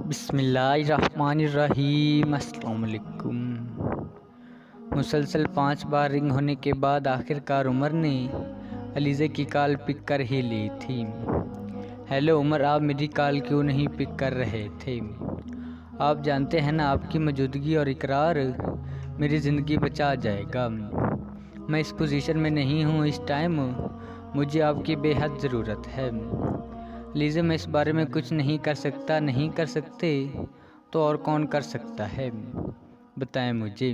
बिस्मिल्लाहिर्रहमानिर्रहीम। अस्सलाम वालेकुम। मुसलसल 5 बार रिंग होने के बाद आखिरकार उमर ने अलीज़े की कॉल पिक कर ही ली थी। हेलो उमर, आप मेरी कॉल क्यों नहीं पिक कर रहे थे? आप जानते हैं ना, आपकी मौजूदगी और इकरार मेरी ज़िंदगी बचा जाएगा। मैं इस पोजीशन में नहीं हूँ इस टाइम, मुझे आपकी बेहद ज़रूरत है। लीज़े, मैं इस बारे में कुछ नहीं कर सकते तो और कौन कर सकता है? बताएं मुझे।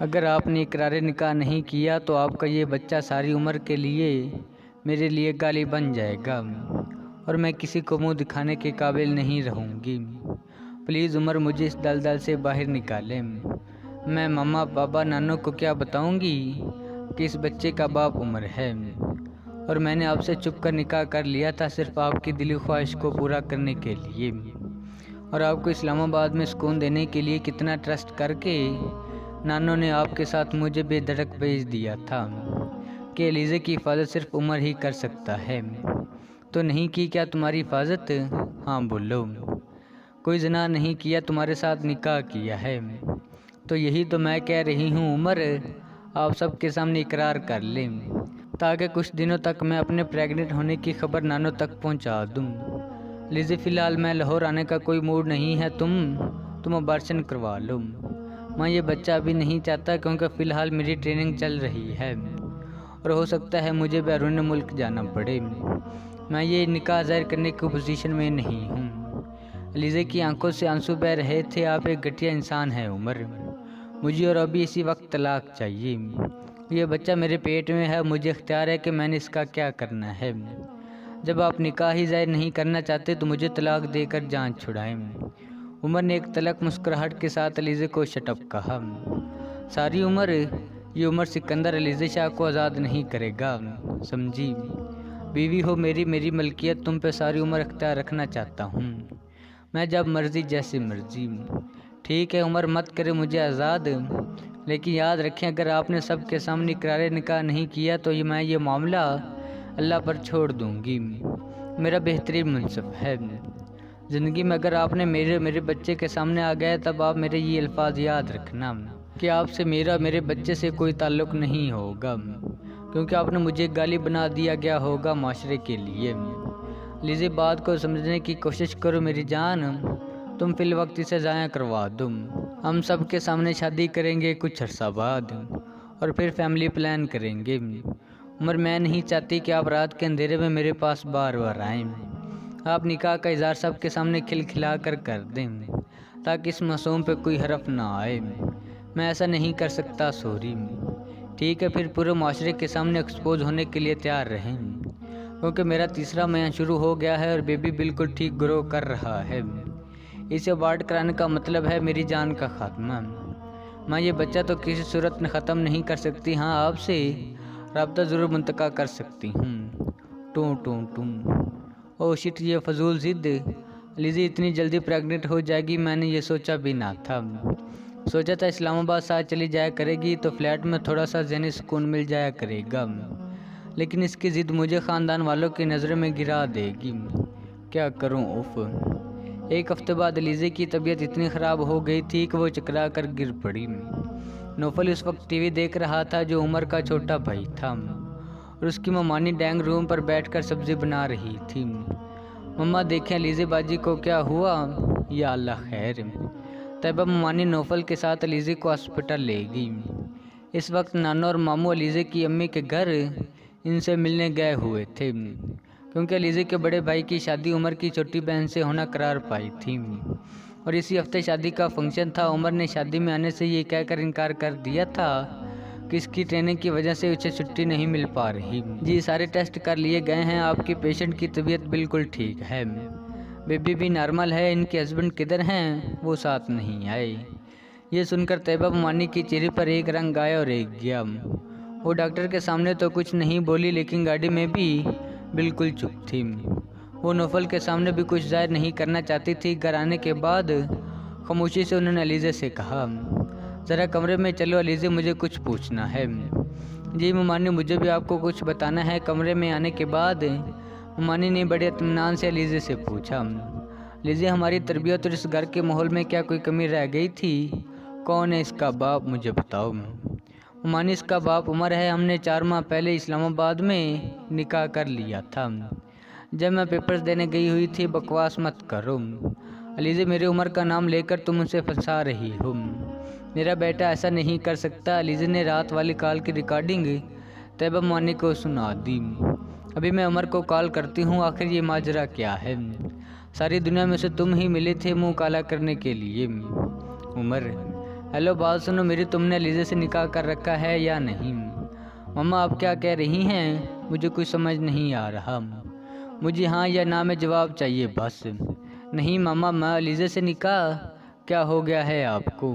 अगर आपने इकरार निकाह नहीं किया तो आपका ये बच्चा सारी उम्र के लिए मेरे लिए गाली बन जाएगा और मैं किसी को मुंह दिखाने के काबिल नहीं रहूँगी। प्लीज़ उमर, मुझे इस दलदल से बाहर निकालें। मैं मम्मा पापा नानों को क्या बताऊँगी कि इस बच्चे का बाप उमर है और मैंने आपसे चुप कर निकाह कर लिया था सिर्फ आपकी दिली ख्वाहिश को पूरा करने के लिए और आपको इस्लामाबाद में सुकून देने के लिए कितना ट्रस्ट करके नानों ने आपके साथ मुझे बेधड़क भेज दिया था कि एलिज़े की हिफाजत सिर्फ उमर ही कर सकता है। तो नहीं की क्या तुम्हारी हिफाजत? हाँ बोलो। कोई ज़िना नहीं किया, तुम्हारे साथ निकाह किया है। तो यही तो मैं कह रही हूँ उमर, आप सबके सामने इकरार कर लें ताकि कुछ दिनों तक मैं अपने प्रेग्नेंट होने की खबर नानों तक पहुंचा दूं। लीज़े, फ़िलहाल मैं लाहौर आने का कोई मूड नहीं है, तुम अबॉर्शन करवा लो। मैं ये बच्चा अभी नहीं चाहता क्योंकि फ़िलहाल मेरी ट्रेनिंग चल रही है और हो सकता है मुझे बैरून मुल्क जाना पड़े। मैं ये निकाह ज़ाहिर करने की पोजीशन में नहीं हूँ। लीज़े की आंखों से आंसू बह रहे थे। आप एक घटिया इंसान हैं उमर, मुझे और अभी इसी वक्त तलाक चाहिए। ये बच्चा मेरे पेट में है, मुझे इख्तियार है कि मैंने इसका क्या करना है। जब आप निकाह ही ज़ाहिर नहीं करना चाहते तो मुझे तलाक देकर जान छुड़ाएं। उमर ने एक तलक मुस्कुराहट के साथ अलीज़े को शटअप कहा। सारी उम्र ये उमर सिकंदर अलीज़े शाह को आज़ाद नहीं करेगा, समझी? बीवी हो मेरी मलकियत तुम पे सारी उम्र इख्तियार रखना चाहता हूँ मैं, जब मर्ज़ी जैसे मर्ज़ी। ठीक है उमर, मत करे मुझे आज़ाद, लेकिन याद रखें अगर आपने सबके सामने इकरार निकाह नहीं किया तो मैं ये मामला अल्लाह पर छोड़ दूंगी। मेरा बेहतरीन मुनसब है ज़िंदगी में, अगर आपने मेरे बच्चे के सामने आ गए तब आप मेरे ये अल्फाज याद रखना कि आपसे मेरे बच्चे से कोई ताल्लुक़ नहीं होगा क्योंकि आपने मुझे गाली बना दिया गया होगा माशरे के लिए। लीज़े, बात को समझने की कोशिश करो मेरी जान, तुम फिल वक्त इसे ज़ाया करवा दो। हम सब के सामने शादी करेंगे कुछ अर्सा बाद और फिर फैमिली प्लान करेंगे। उमर, मैं नहीं चाहती कि आप रात के अंधेरे में मेरे पास बार बार आएँ। आप निकाह का इज़हार सब के सामने खिलखिला कर दें ताकि इस मासूम पे कोई हरफ ना आए। मैं ऐसा नहीं कर सकता, सॉरी। ठीक है, फिर पूरे माशरे के सामने एक्सपोज होने के लिए तैयार रहें क्योंकि मेरा तीसरा महीना शुरू हो गया है और बेबी बिल्कुल ठीक ग्रो कर रहा है। इसे अबॉर्ट कराने का मतलब है मेरी जान का खात्मा। मैं ये बच्चा तो किसी सूरत में ख़त्म नहीं कर सकती, हाँ आपसे रब्ता ज़रूर मुंतका कर सकती हूँ। टू। ओह शिट, ये फजूल ज़िद। लीज़ी इतनी जल्दी प्रेग्नेंट हो जाएगी, मैंने ये सोचा भी ना था। सोचा था इस्लामाबाद साथ चली जाया करेगी तो फ्लैट में थोड़ा सा ज़हनी सुकून मिल जाया करेगा, लेकिन इसकी ज़िद मुझे ख़ानदान वालों की नज़र में गिरा देगी। क्या करूँ, उफ। एक हफ्ते बाद लीज़े की तबीयत इतनी ख़राब हो गई थी कि वो चकरा कर गिर पड़ी। नौफल उस वक्त टीवी देख रहा था जो उमर का छोटा भाई था और उसकी ममानी डाइनिंग रूम पर बैठकर सब्ज़ी बना रही थी। मम्मा देखें लीज़े बाजी को क्या हुआ? या अल्लाह खैर। तैयबा ममानी नौफल के साथ लीज़े को हॉस्पिटल ले गई। इस वक्त नाना और मामू लीज़े की अम्मी के घर इनसे मिलने गए हुए थे क्योंकि लीज़े के बड़े भाई की शादी उमर की छोटी बहन से होना करार पाई थी और इसी हफ्ते शादी का फंक्शन था। उमर ने शादी में आने से ये कहकर इनकार कर दिया था कि इसकी ट्रेनिंग की वजह से उसे छुट्टी नहीं मिल पा रही। जी, सारे टेस्ट कर लिए गए हैं, आपकी पेशेंट की तबीयत बिल्कुल ठीक है, बेबी भी नॉर्मल है। इनके हस्बैंड किधर हैं? वो साथ नहीं आए। ये सुनकर तैयबा ममानी की चेहरे पर एक रंग आया और एक गया। वो डॉक्टर के सामने तो कुछ नहीं बोली लेकिन गाड़ी में भी बिल्कुल चुप थी। वो नौफल के सामने भी कुछ जाहिर नहीं करना चाहती थी। घर आने के बाद खामोशी से उन्होंने अलीज़े से कहा, ज़रा कमरे में चलो अलीज़े, मुझे कुछ पूछना है। जी ममानी, मुझे भी आपको कुछ बताना है। कमरे में आने के बाद ममानी ने बड़े इत्मीनान से अलीज़े से पूछा, लीजिए, हमारी तरबियत और इस घर के माहौल में क्या कोई कमी रह गई थी? कौन है इसका बाप, मुझे बताओ। मानी इसका बाप उमर है। हमने 4 माह पहले इस्लामाबाद में निकाह कर लिया था। जब मैं पेपर्स देने गई हुई थी। बकवास मत करो अलीज़े, मेरी उम्र का नाम लेकर तुम उसे फंसा रही हो। मेरा बेटा ऐसा नहीं कर सकता। अलीज़े ने रात वाली कॉल की रिकॉर्डिंग तैयबा मानी को सुना दी। अभी मैं उमर को कॉल करती हूँ। आखिर ये माजरा क्या है? सारी दुनिया में से तुम ही मिले थे मुंह काला करने के लिए। उमर, हेलो, बात सुनो मेरी, तुमने अलीज़े से निकाह कर रखा है या नहीं? मम्मा, आप क्या कह रही हैं? मुझे कुछ समझ नहीं आ रहा। मुझे हाँ या ना में जवाब चाहिए बस। नहीं मामा, मैं अलीज़े से निकाह। क्या हो गया है आपको?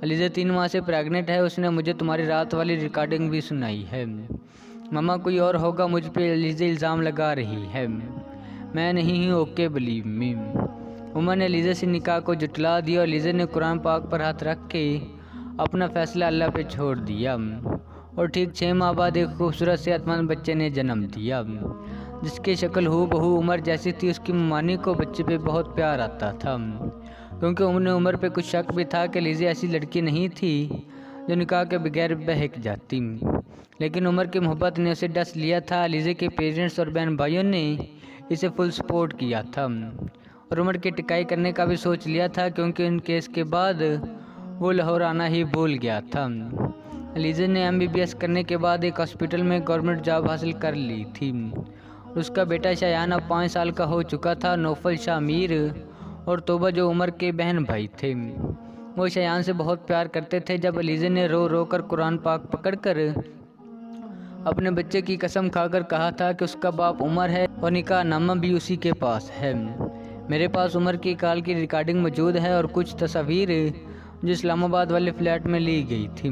अलीज़े 3 माह से प्रेग्नेंट है। उसने मुझे तुम्हारी रात वाली रिकॉर्डिंग भी सुनाई है। मामा, कोई और होगा। मुझ पे अलीज़े इल्ज़ाम लगा रही है। मैं नहीं हूँ। Okay, believe me. उमर ने अलीज़े से निकाह को जुटला दिया और अलीज़े ने कुरान पाक पर हाथ रख के अपना फैसला अल्लाह पे छोड़ दिया। और ठीक 6 माह बाद एक खूबसूरत सेहतमंद बच्चे ने जन्म दिया, जिसकी शक्ल हूबहू उमर जैसी थी। उसकी मानी को बच्चे पे बहुत प्यार आता था, क्योंकि उमर पे कुछ शक भी था कि अलीज़े ऐसी लड़की नहीं थी जो निकाह के बगैर बहक जाती। लेकिन उमर की मोहब्बत ने उसे डस लिया था। अलीज़े के पेरेंट्स और बहन भाइयों ने इसे फुल सपोर्ट किया था और उमर की टिकाई करने का भी सोच लिया था, क्योंकि उन केस के बाद वो लाहौर आना ही भूल गया था। अलीज़े ने MBBS करने के बाद एक हॉस्पिटल में गवर्नमेंट जॉब हासिल कर ली थी। उसका बेटा शायान अब 5 साल का हो चुका था। नौफल, शामीर और तोबा जो उमर के बहन भाई थे, वो शायान से बहुत प्यार करते थे। जब अलीज़े ने रो रो कर कुरान पाक पकड़कर अपने बच्चे की कसम खाकर कहा था कि उसका बाप उमर है और निकाह नामा भी उसी के पास है। मेरे पास उमर की कॉल की रिकॉर्डिंग मौजूद है और कुछ तस्वीर जो इस्लामाबाद वाले फ्लैट में ली गई थी।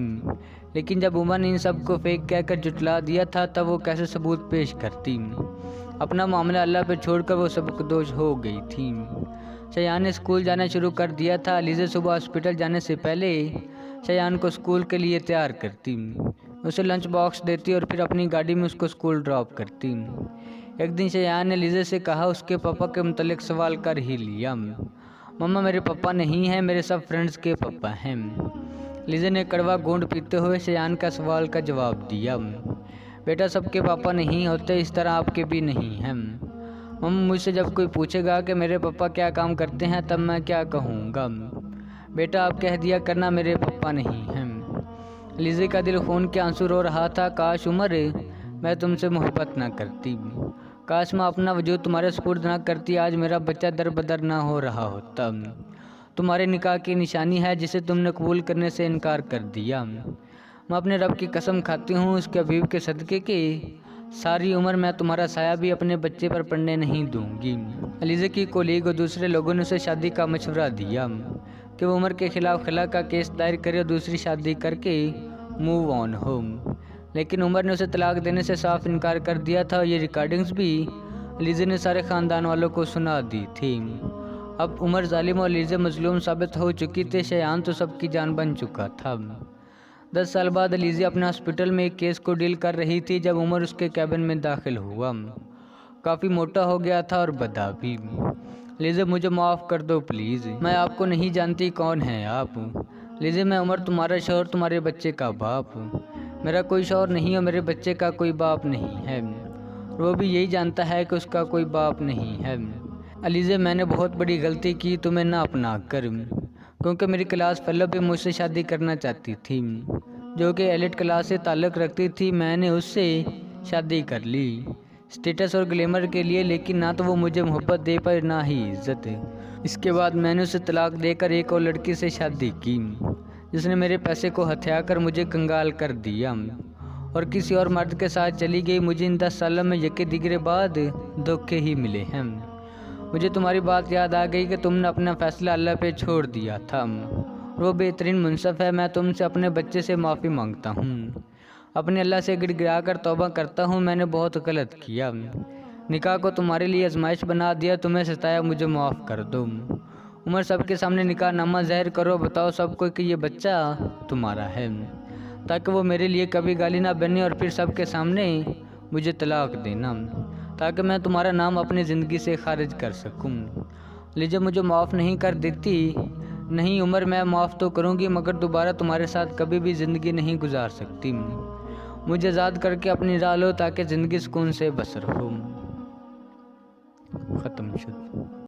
लेकिन जब उमर ने इन सब को फेक कहकर जुटला दिया था, तब वो कैसे सबूत पेश करती? अपना मामला अल्लाह पर छोड़कर वो सबकदोश हो गई थी। शायान ने स्कूल जाना शुरू कर दिया था। अलीज़े सुबह हॉस्पिटल जाने से पहले शायान को स्कूल के लिए तैयार करती, उसे लंच बॉक्स देती और फिर अपनी गाड़ी में उसको स्कूल ड्रॉप करती। एक दिन शायान ने अलीज़े से कहा, उसके पापा के मुतल्लिक सवाल कर ही लिया। मम्मा, मेरे पापा नहीं हैं, मेरे सब फ्रेंड्स के पापा हैं। अलीज़े ने कड़वा घूंट पीते हुए शायान का सवाल का जवाब दिया। बेटा, सबके पापा नहीं होते, इस तरह आपके भी नहीं हैं। मम्मा, मुझसे जब कोई पूछेगा कि मेरे पापा क्या काम करते हैं, तब मैं क्या कहूँगा? बेटा, आप कह दिया करना मेरे पापा नहीं हैं। अलीज़े का दिल खून के आंसू रो रहा था। काश उमर, मैं तुमसे मोहब्बत ना करती। काश मैं अपना वजूद तुम्हारे सुपुर्द ना करती। आज मेरा बच्चा दर बदर ना हो रहा होता। तुम्हारे निकाह की निशानी है जिसे तुमने कबूल करने से इनकार कर दिया। मैं अपने रब की कसम खाती हूँ, उसके हबीब के सदक़े के सारी उम्र मैं तुम्हारा साया भी अपने बच्चे पर पड़ने नहीं दूंगी। अलीज़े की कोलीग और दूसरे लोगों ने उसे शादी का मशवरा दिया कि वो उमर के खिलाफ खिला का केस दायर करे और दूसरी शादी करके मूव ऑन हो। लेकिन उमर ने उसे तलाक देने से साफ इनकार कर दिया था और ये रिकॉर्डिंग्स भी अलीज़े ने सारे ख़ानदान वालों को सुना दी थी। अब उमर जालिम और अलीज़े मजलूम साबित हो चुकी थे। शायान तो सबकी जान बन चुका था। 10 साल बाद अलीज़े अपने हॉस्पिटल में एक केस को डील कर रही थी जब उमर उसके कैबिन में दाखिल हुआ। काफ़ी मोटा हो गया था और बदा भी। अलीज़े, मुझे माफ़ कर दो प्लीज़, मैं आपको नहीं जानती, कौन है आप? अलीज़े, मैं उमर, तुम्हारा शौहर, तुम्हारे बच्चे का बाप। मेरा कोई शौहर नहीं और मेरे बच्चे का कोई बाप नहीं है। वो भी यही जानता है कि उसका कोई बाप नहीं है। अलीज़े, मैंने बहुत बड़ी गलती की तुम्हें ना अपना कर, क्योंकि मेरी क्लास फेलो भी मुझसे शादी करना चाहती थी, जो कि एलिट क्लास से ताल्लुक़ रखती थी। मैंने उससे शादी कर ली स्टेटस और ग्लैमर के लिए, लेकिन ना तो वो मुझे मोहब्बत दे पाई ना ही इज्जत। इसके बाद मैंने उसे तलाक देकर एक और लड़की से शादी की, जिसने मेरे पैसे को हथिया कर मुझे कंगाल कर दिया और किसी और मर्द के साथ चली गई। मुझे इन 10 सालों में यके दिगरे बाद धोखे ही मिले हैं। मुझे तुम्हारी बात याद आ गई कि तुमने अपना फ़ैसला अल्लाह पे छोड़ दिया था। वो बेहतरीन मुनसफ़ है। मैं तुमसे अपने बच्चे से माफ़ी मांगता हूँ। अपने अल्लाह से गिड़गिड़ा कर तौबा करता हूँ। मैंने बहुत गलत किया। निकाह को तुम्हारे लिए आजमाइश बना दिया, तुम्हें सताया, मुझे माफ़ कर दो। उमर, सबके सामने निकाह नामा ज़ाहिर करो, बताओ सबको कि ये बच्चा तुम्हारा है, ताकि वो मेरे लिए कभी गाली ना बने और फिर सबके सामने मुझे तलाक देना, ताकि मैं तुम्हारा नाम अपनी ज़िंदगी से खारिज कर सकूं। लीजा मुझे माफ़ नहीं कर देती? नहीं उमर, मैं माफ़ तो करूँगी मगर दोबारा तुम्हारे साथ कभी भी ज़िंदगी नहीं गुजार सकती। मुझे आज़ाद करके अपनी राह लो ताकि ज़िंदगी सुकून से बसर हो। ख़त्म शुरू।